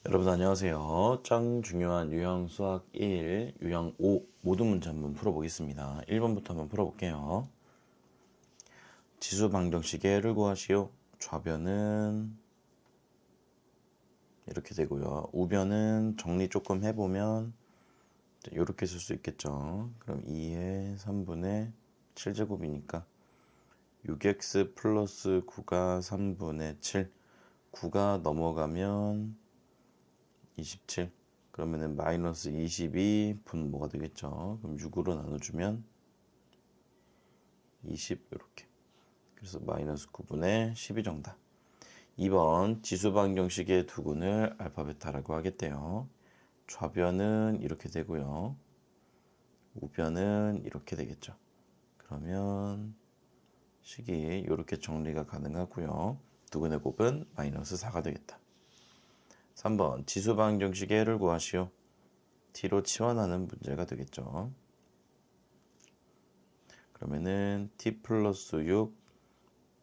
여러분 안녕하세요. 짱 중요한 유형 수학 1, 유형 5 모든 문제 한번 풀어보겠습니다. 1번부터 한번 풀어볼게요. 지수 방정식의 를 구하시오. 좌변은 이렇게 되고요. 우변은 정리 조금 해보면 이렇게 쓸 수 있겠죠. 그럼 2의 3분의 7제곱이니까 6x 플러스 9가 3분의 7 9가 넘어가면 27 그러면은 마이너스 22 분모가 되겠죠. 그럼 6으로 나눠주면 20 이렇게. 그래서 마이너스 9분의 12 정답. 2번 지수 방정식의 두근을 알파 베타라고 하겠대요. 좌변은 이렇게 되고요. 우변은 이렇게 되겠죠. 그러면 식이 이렇게 정리가 가능하고요. 두근의 곱은 마이너스 4가 되겠다. 3번 지수 방정식의 를 구하시오. t로 치환하는 문제가 되겠죠. 그러면은 t 플러스 6,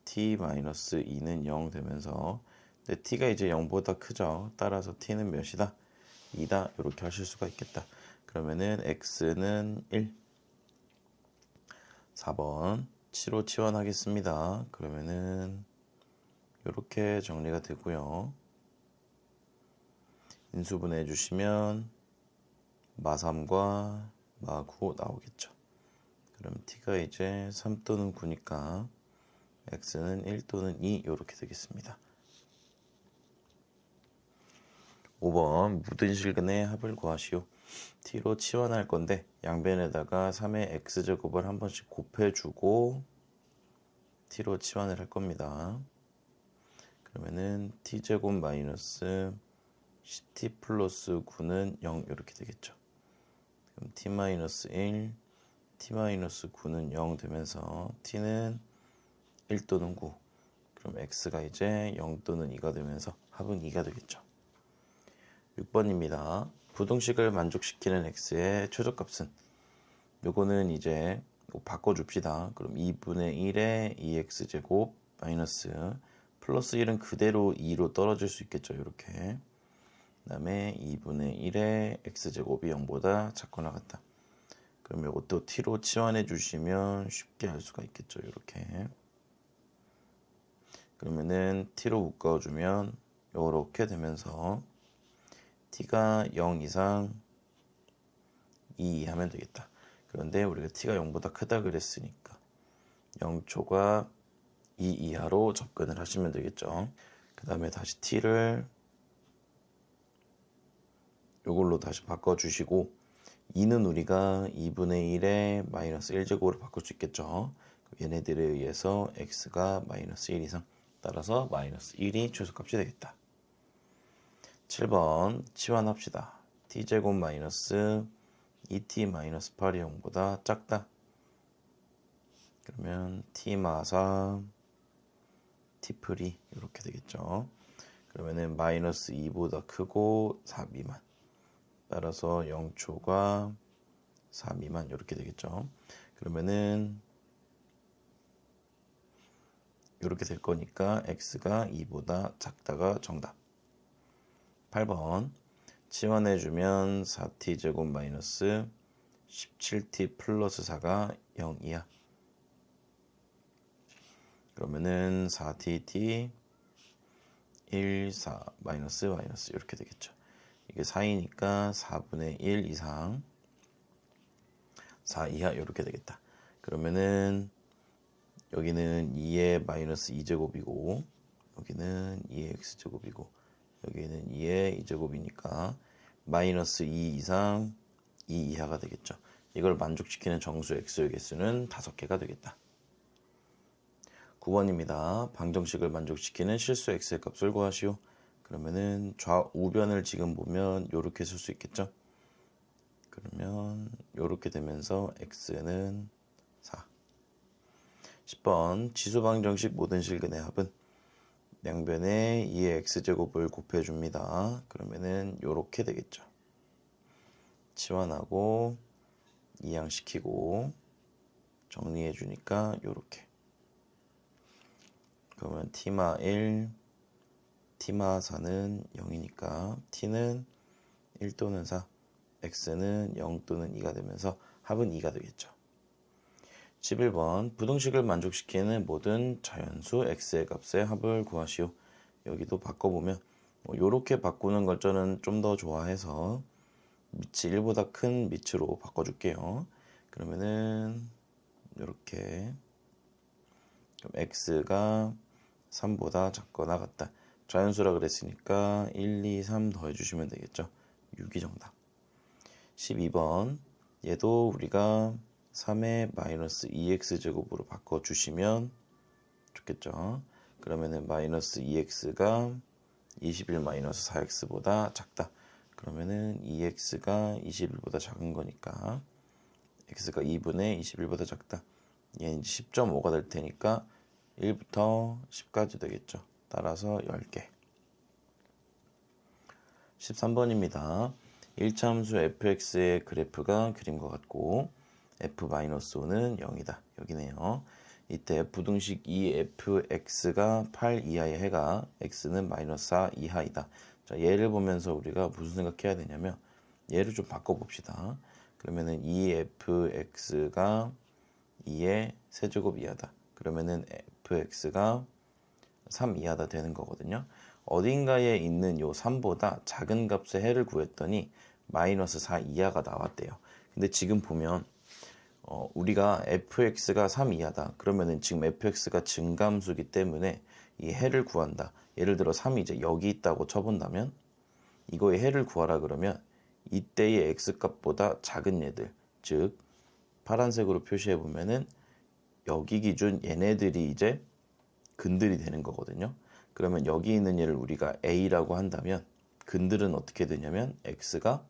t 마이너스 2는 0 되면서 근데 t가 이제 0보다 크죠. 따라서 t는 몇이다? 2다. 이렇게 하실 수가 있겠다. 그러면은 x는 1. 4번 7로 치환하겠습니다. 그러면은 이렇게 정리가 되고요. 인수분해 주시면 마3과 마9 나오겠죠. 그럼 t가 이제 3 또는 9니까 x는 1 또는 2 이렇게 되겠습니다. 5번 묻은 실근의 합을 구하시오. t로 치환할 건데 양변에다가 3의 x제곱을 한 번씩 곱해주고 t로 치환을 할 겁니다. 그러면은 t제곱 마이너스 10t 플러스 9는 0 이렇게 되겠죠. 그럼 t 마이너스 1, t 마이너스 9는 0 되면서 t는 1 또는 9. 그럼 x가 이제 0 또는 2가 되면서 합은 2가 되겠죠. 6번입니다. 부등식을 만족시키는 x의 최저값은 요거는 이제 바꿔줍시다. 그럼 2분의 1의 2x제곱 마이너스 플러스 1은 그대로 2로 떨어질 수 있겠죠. 이렇게. 그 다음에 2분의 1의 x제곱이 0보다 작거나 같다. 그럼 이것도 t로 치환해 주시면 쉽게 알 수가 있겠죠. 이렇게. 그러면은 t로 묶어주면 이렇게 되면서 t가 0 이상 2 하면 되겠다. 그런데 우리가 t가 0보다 크다 그랬으니까 0초가 2 이하로 접근을 하시면 되겠죠. 그 다음에 다시 t를 이걸로 다시 바꿔주시고 2는 우리가 2분의 1에 마이너스 1제곱으로 바꿀 수 있겠죠. 얘네들에 의해서 x가 마이너스 1 이상 따라서 마이너스 1이 최소값이 되겠다. 7번 치환합시다. t제곱 마이너스 2t 마이너스 8이 0보다 작다. 그러면 t 마사 t 풀이 이렇게 되겠죠. 그러면은 마이너스 2보다 크고 4 미만. 따라서 0초가 4 미만 이렇게 되겠죠. 그러면은 이렇게 될 거니까 x가 2보다 작다가 정답. 8번 치환해주면 4t 제곱 마이너스 17t 플러스 4가 0 이하. 그러면은 4tt 1, 4 마이너스 마이너스 이렇게 되겠죠. 이게 4이니까 4분의 1 이상 4 이하 이렇게 되겠다. 그러면은 여기는 2의 마이너스 2제곱이고 여기는 2의 x제곱이고 여기는 2의 2제곱이니까 마이너스 2 이상 2 이하가 되겠죠. 이걸 만족시키는 정수 x의 개수는 5개가 되겠다. 9번입니다. 방정식을 만족시키는 실수 x의 값을 구하시오. 그러면은 좌우변을 지금 보면 이렇게 쓸 수 있겠죠. 그러면 이렇게 되면서 x는 4. 10번 지수방정식 모든 실근의 합은 양변에 2의 x제곱을 곱해줍니다. 그러면은 이렇게 되겠죠. 치환하고 이항시키고 정리해주니까 이렇게. 그러면 t마 1, t마사는 0이니까 t는 1 또는 4, x는 0 또는 2가 되면서 합은 2가 되겠죠. 11번 부등식을 만족시키는 모든 자연수 x의 값의 합을 구하시오. 여기도 바꿔보면 이렇게 바꾸는 걸 저는 좀 더 좋아해서 밑이 1보다 큰 밑으로 바꿔줄게요. 그러면은 이렇게 x가 3보다 작거나 같다. 자연수라 그랬으니까 1, 2, 3 더해주시면 되겠죠. 6이 정답. 12번 얘도 우리가 3의 마이너스 2x제곱으로 바꿔주시면 좋겠죠. 그러면은 마이너스 2x가 21 마이너스 4x보다 작다. 그러면은 2x가 21보다 작은 거니까 x가 2분의 21보다 작다. 얘는 10.5가 될 테니까 1부터 10까지 되겠죠. 따라서 10개. 13번입니다. 1차 함수 fx의 그래프가 그림과 같고 f-5는 0이다. 여기네요. 이때 부등식 2fx가 8 이하의 해가 x는 마이너스 4 이하이다. 자, 얘를 보면서 우리가 무슨 생각해야 되냐면 얘를 좀 바꿔봅시다. 그러면은 2fx가 2의 세제곱 이하다. 그러면은 fx가 3 이하다 되는 거거든요. 어딘가에 있는 요 3보다 작은 값의 해를 구했더니 마이너스 4 이하가 나왔대요. 근데 지금 보면 우리가 fx가 3 이하다. 그러면은 지금 fx가 증감수기 때문에 이 해를 구한다. 예를 들어 3이 이제 여기 있다고 쳐본다면 이거의 해를 구하라 그러면 이때의 x값보다 작은 얘들, 즉 파란색으로 표시해 보면은 여기 기준 얘네들이 이제 근들이 되는 거거든요. 그러면 여기 있는 얘를 우리가 a라고 한다면 근들은 어떻게 되냐면 x가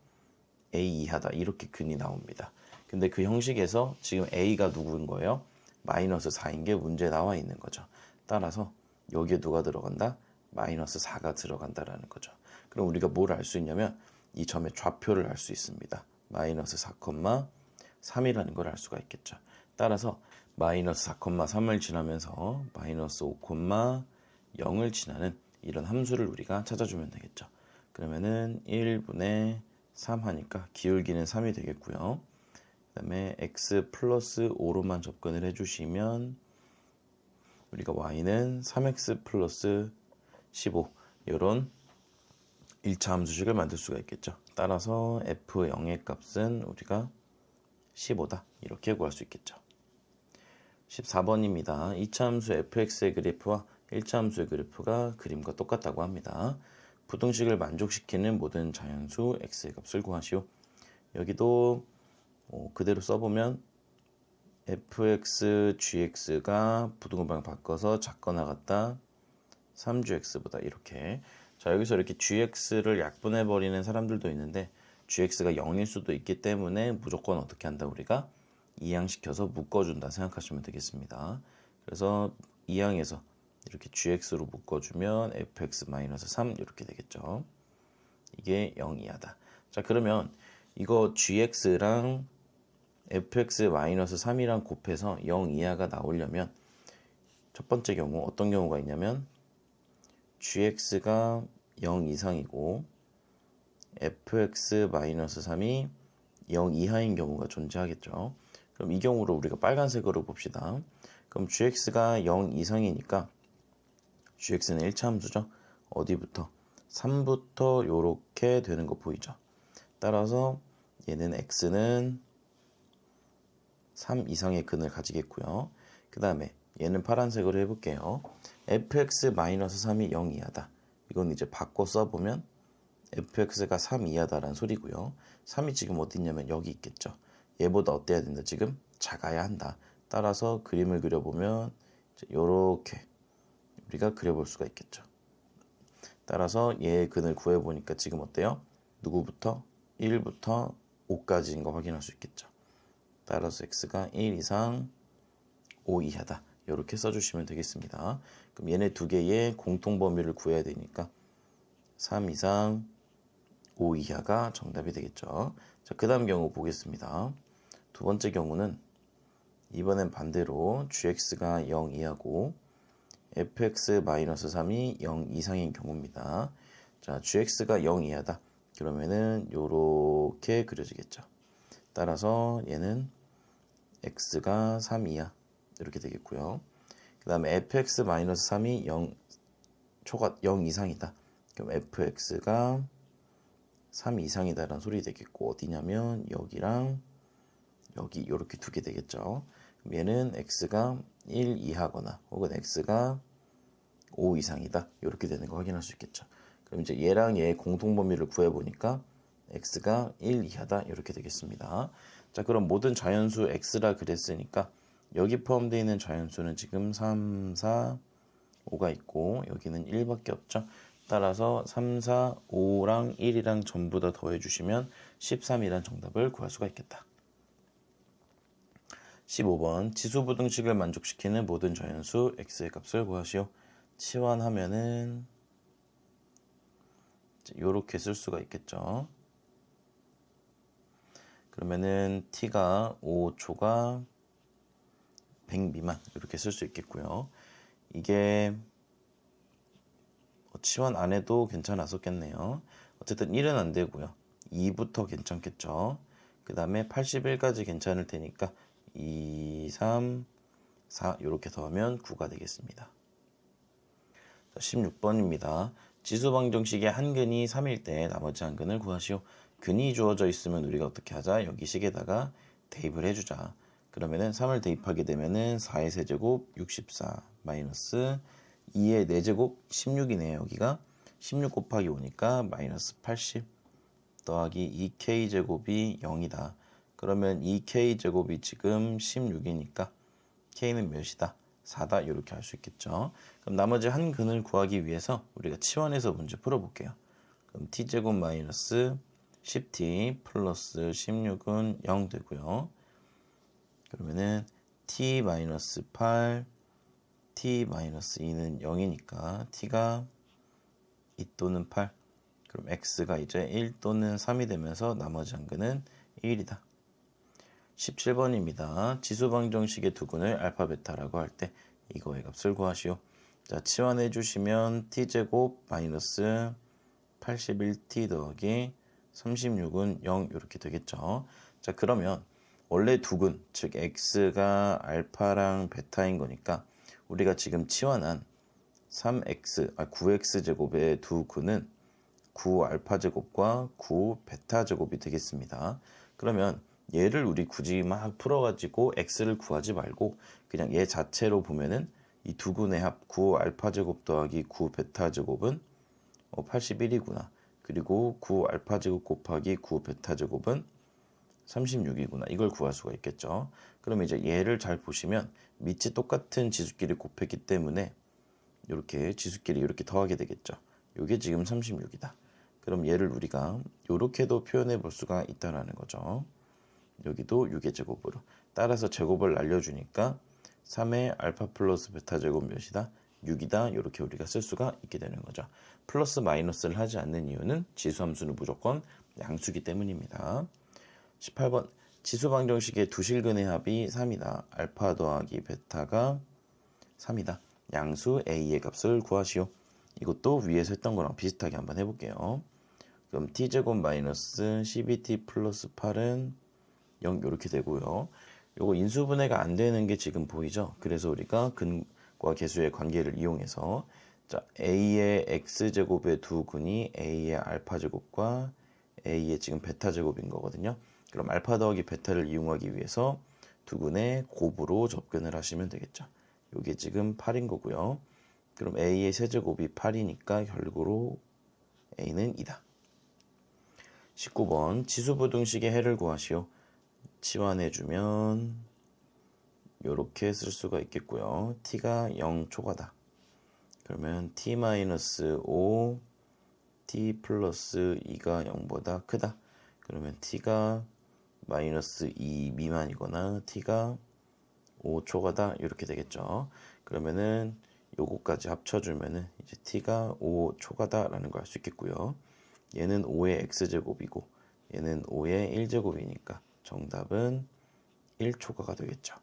a 이하다. 이렇게 근이 나옵니다. 근데 그 형식에서 지금 a가 누구인 거예요? 마이너스 4인 게 문제에 나와 있는 거죠. 따라서 여기에 누가 들어간다? 마이너스 4가 들어간다라는 거죠. 그럼 우리가 뭘 알 수 있냐면 이 점의 좌표를 알 수 있습니다. 마이너스 4,3이라는 걸 알 수가 있겠죠. 따라서 마이너스 4,3을 지나면서 마이너스 5,0을 지나는 이런 함수를 우리가 찾아주면 되겠죠. 그러면은 1분의 3 하니까 기울기는 3이 되겠고요. 그 다음에 x 플러스 5로만 접근을 해주시면 우리가 y는 3x 플러스 15 이런 1차 함수식을 만들 수가 있겠죠. 따라서 f0의 값은 우리가 15다. 이렇게 구할 수 있겠죠. 14번입니다. 2차 함수 fx의 그래프와 1차 함수의 그래프가 그림과 똑같다고 합니다. 부등식을 만족시키는 모든 자연수 x의 값을 구하시오. 여기도 그대로 써보면 fx, gx가 부등호방 바꿔서 작거나 같다 3gx보다 이렇게. 자, 여기서 이렇게 gx를 약분해버리는 사람들도 있는데 gx가 0일 수도 있기 때문에 무조건 어떻게 한다 우리가 이항시켜서 묶어준다 생각하시면 되겠습니다. 그래서 이항에서 이렇게 gx로 묶어주면 fx-3 이렇게 되겠죠. 이게 0 이하다. 자, 그러면 이거 gx랑 fx-3이랑 곱해서 0 이하가 나오려면 첫 번째 경우 어떤 경우가 있냐면 gx가 0 이상이고 fx-3이 0 이하인 경우가 존재하겠죠. 그럼 이 경우를 우리가 빨간색으로 봅시다. 그럼 gx가 0 이상이니까 gx는 1차 함수죠. 어디부터? 3부터 요렇게 되는 거 보이죠? 따라서 얘는 x는 3 이상의 근을 가지겠고요. 그 다음에 얘는 파란색으로 해볼게요. fx-3이 0 이하다. 이건 이제 바꿔 써보면 fx가 3 이하다라는 소리고요. 3이 지금 어디 있냐면 여기 있겠죠. 얘보다 어때야 된다? 지금 작아야 한다. 따라서 그림을 그려보면 이렇게 우리가 그려볼 수가 있겠죠. 따라서 얘의 근을 구해보니까 지금 어때요? 누구부터? 1부터 5까지인 거 확인할 수 있겠죠. 따라서 x가 1 이상 5 이하다. 이렇게 써주시면 되겠습니다. 그럼 얘네 두 개의 공통 범위를 구해야 되니까 3 이상 5 이하가 정답이 되겠죠. 자, 그 다음 경우 보겠습니다. 두 번째 경우는 이번엔 반대로 gx가 0 이하고 fx-3이 0 이상인 경우입니다. 자, gx가 0 이하다. 그러면은 요렇게 그려지겠죠. 따라서 얘는 x가 3 이하 이렇게 되겠고요. 그 다음에 fx-3이 0 이상이다. 그럼 fx가 3 이상이다라는 소리 되겠고, 어디냐면 여기랑 여기 이렇게 두 개 되겠죠. 그럼 얘는 x가 1 이하거나 혹은 x가 5 이상이다. 이렇게 되는 거 확인할 수 있겠죠. 그럼 이제 얘랑 얘의 공통범위를 구해보니까 x가 1 이하다. 이렇게 되겠습니다. 자, 그럼 모든 자연수 x라 그랬으니까 여기 포함되어 있는 자연수는 지금 3, 4, 5가 있고 여기는 1밖에 없죠. 따라서 3, 4, 5랑 1이랑 전부 다 더해주시면 13이란 정답을 구할 수가 있겠다. 15번 지수부등식을 만족시키는 모든 자연수 x의 값을 구하시오. 치환하면은 이렇게 쓸 수가 있겠죠. 그러면은 t가 5초가 100 미만 이렇게 쓸 수 있겠고요. 이게 치환 안 해도 괜찮았었겠네요. 어쨌든 1은 안 되고요. 2부터 괜찮겠죠. 그 다음에 81까지 괜찮을 테니까 2, 3, 4 이렇게 더하면 9가 되겠습니다. 16번입니다. 지수방정식의 한 근이 3일 때 나머지 한 근을 구하시오. 근이 주어져 있으면 우리가 어떻게 하자? 여기 식에다가 대입을 해주자. 그러면은 3을 대입하게 되면은 4의 세제곱 64 마이너스 2의 4제곱 16이네요. 여기가 16 곱하기 5니까 마이너스 80 더하기 2k제곱이 0이다. 그러면 2k제곱이 지금 16이니까 k는 몇이다? 4다. 이렇게 할 수 있겠죠. 그럼 나머지 한 근을 구하기 위해서 우리가 치환해서 문제 풀어볼게요. 그럼 t제곱 마이너스 10t 플러스 16은 0 되고요. 그러면은 t 마이너스 8 t-2는 0이니까 t가 2 또는 8 그럼 x가 이제 1 또는 3이 되면서 나머지 한 근은 1이다. 17번입니다. 지수방정식의 두 근을 알파 베타라고 할 때 이거의 값을 구하시오. 자, 치환해 주시면 t제곱 마이너스 81t 더하기 36은 0 이렇게 되겠죠. 자, 그러면 원래 두 근, 즉 x가 알파랑 베타인 거니까 우리가 지금 치환한 9x 제곱의 두 근은 9알파 제곱과 9베타 제곱이 되겠습니다. 그러면 얘를 우리 굳이 막 풀어가지고 x를 구하지 말고 그냥 얘 자체로 보면은 이 두 근의 합 9알파 제곱 더하기 9베타 제곱은 81이구나. 그리고 9알파 제곱 곱하기 9베타 제곱은 36이구나. 이걸 구할 수가 있겠죠. 그러면 이제 얘를 잘 보시면 밑이 똑같은 지수끼리 곱했기 때문에 이렇게 지수끼리 이렇게 더하게 되겠죠. 이게 지금 36이다. 그럼 얘를 우리가 이렇게도 표현해 볼 수가 있다라는 거죠. 여기도 6의 제곱으로. 따라서 제곱을 날려주니까 3의 알파 플러스 베타 제곱 몇이다? 6이다. 이렇게 우리가 쓸 수가 있게 되는 거죠. 플러스 마이너스를 하지 않는 이유는 지수함수는 무조건 양수기 때문입니다. 18번 지수방정식의 두 실근의 합이 3이다. 알파 더하기 베타가 3이다. 양수 a의 값을 구하시오. 이것도 위에서 했던 거랑 비슷하게 한번 해볼게요. 그럼 t제곱 마이너스 12t 플러스 8은 0 이렇게 되고요. 요거 인수분해가 안 되는 게 지금 보이죠? 그래서 우리가 근과 계수의 관계를 이용해서 자, a의 x제곱의 두 근이 a의 알파 제곱과 a의 지금 베타 제곱인 거거든요. 그럼 알파 더하기 베타를 이용하기 위해서 두 근의 곱으로 접근을 하시면 되겠죠. 이게 지금 8인 거고요. 그럼 a의 세제곱이 8이니까 결국으로 a는 2다. 19번 지수부등식의 해를 구하시오. 치환해주면 이렇게 쓸 수가 있겠고요. t가 0 초과다. 그러면 t-5 t 플러스 2가 0보다 크다. 그러면 t가 마이너스 2 미만이거나 t가 5 초과다. 이렇게 되겠죠. 그러면은 요거까지 합쳐주면은 이제 t가 5 초과다라는 걸 알 수 있겠고요. 얘는 5의 x제곱이고 얘는 5의 1제곱이니까 정답은 1초과가 되겠죠.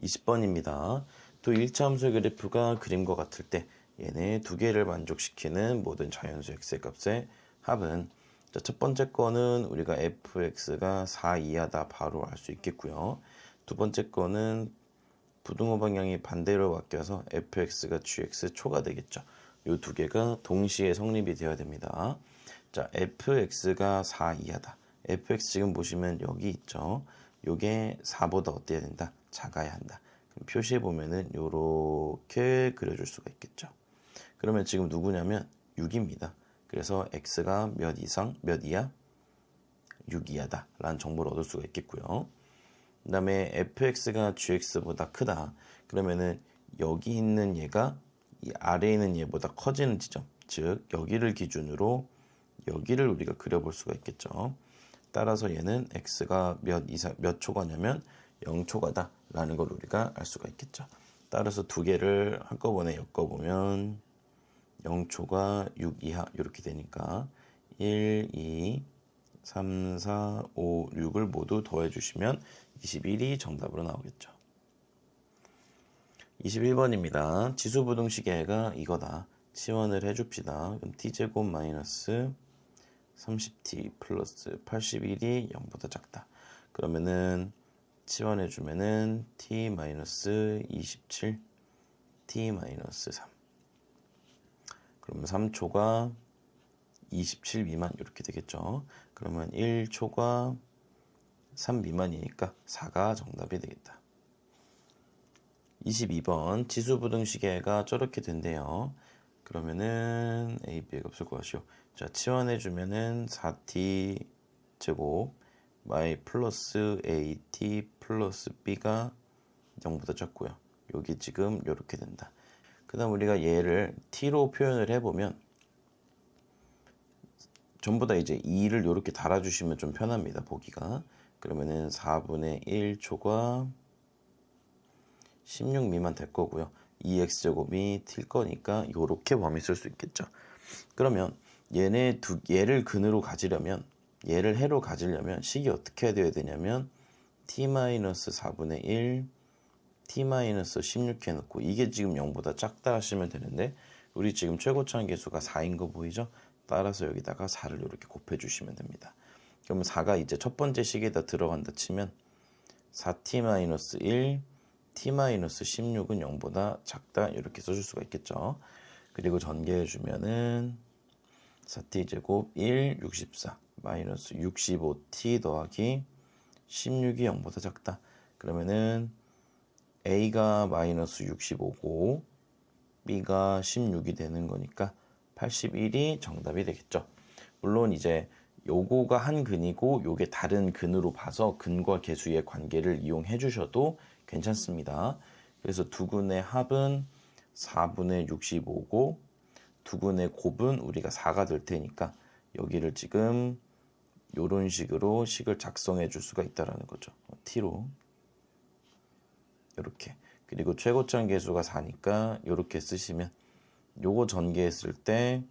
20번입니다. 또 1차 함수 그래프가 그림과 같을 때 얘네 두 개를 만족시키는 모든 자연수 x의 값의 합은, 자, 첫 번째 거는 우리가 fx가 4 이하다 바로 알 수 있겠고요. 두 번째 거는 부등호 방향이 반대로 바뀌어서 fx가 gx 초가 되겠죠. 이 두 개가 동시에 성립이 되어야 됩니다. 자, fx가 4 이하다. fx 지금 보시면 여기 있죠. 요게 4보다 어때야 된다? 작아야 한다. 그럼 표시해 보면은 요렇게 그려줄 수가 있겠죠. 그러면 지금 누구냐면 6입니다. 그래서 x가 몇 이상, 몇 이하? 6 이하다 라는 정보를 얻을 수가 있겠고요. 그 다음에 fx가 gx보다 크다. 그러면은 여기 있는 얘가 이 아래에 있는 얘보다 커지는 지점, 즉 여기를 기준으로 여기를 우리가 그려볼 수가 있겠죠. 따라서 얘는 x가 몇 초가냐면 0초가다 라는 걸 우리가 알 수가 있겠죠. 따라서 두 개를 한꺼번에 엮어보면 0초가 6 이하 이렇게 되니까 1, 2, 3, 4, 5, 6을 모두 더해주시면 21이 정답으로 나오겠죠. 21번입니다. 지수부등식의 이거다. 치환을 해줍시다. 그럼 t제곱 마이너스 30t 플러스 81이 0보다 작다. 그러면은 치환해주면은 t 마이너스 27, t 마이너스 3. 그러면 3초가 27 미만 이렇게 되겠죠. 그러면 1초가 3 미만이니까 4가 정답이 되겠다. 22번 지수부등식의가 저렇게 된대요. 그러면은 a, b의 값을 구하시오. 자, 치환해주면은 4t 제곱 y 플러스 at 플러스 b가 0보다 작고요. 여기 지금 이렇게 된다. 그 다음 우리가 얘를 t로 표현을 해보면 전부 다 이제 2를 이렇게 달아주시면 좀 편합니다. 보기가. 그러면은 4분의 1초가 16 미만 될 거고요. 2x제곱이 튈 거니까 이렇게 범위 쓸 수 있겠죠. 그러면 얘를 근으로 가지려면, 얘를 해로 가지려면 식이 어떻게 해야 되냐면 t-4분의 1, t-16 해놓고 이게 지금 0보다 작다 하시면 되는데 우리 지금 최고차항 계수가 4인 거 보이죠? 따라서 여기다가 4를 이렇게 곱해주시면 됩니다. 그러면 4가 이제 첫 번째 식에다 들어간다 치면 4t-1, t-16은 0보다 작다 이렇게 써줄 수가 있겠죠. 그리고 전개해주면은 4t제곱 1, 64 마이너스 65t 더하기 16이 0보다 작다. 그러면은 a가 마이너스 65고 b가 16이 되는 거니까 81이 정답이 되겠죠. 물론 이제 요거가 한 근이고 요게 다른 근으로 봐서 근과 계수의 관계를 이용해 주셔도 괜찮습니다. 그래서 두 근의 합은 4분의 65고 두 근의 곱은 우리가 4가 될 테니까 여기를 지금 요런 식으로 식을 작성해 줄 수가 있다라는 거죠. t로 이렇게. 그리고 최고차항 계수가 4니까 이렇게 쓰시면 요거 전개했을 때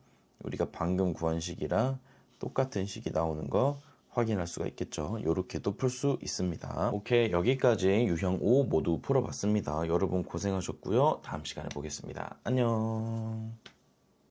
우리가 방금 구한 식이랑 똑같은 식이 나오는 거 확인할 수가 있겠죠. 이렇게도 풀 수 있습니다. 오케이, 여기까지 유형 5 모두 풀어봤습니다. 여러분 고생하셨고요. 다음 시간에 보겠습니다. 안녕.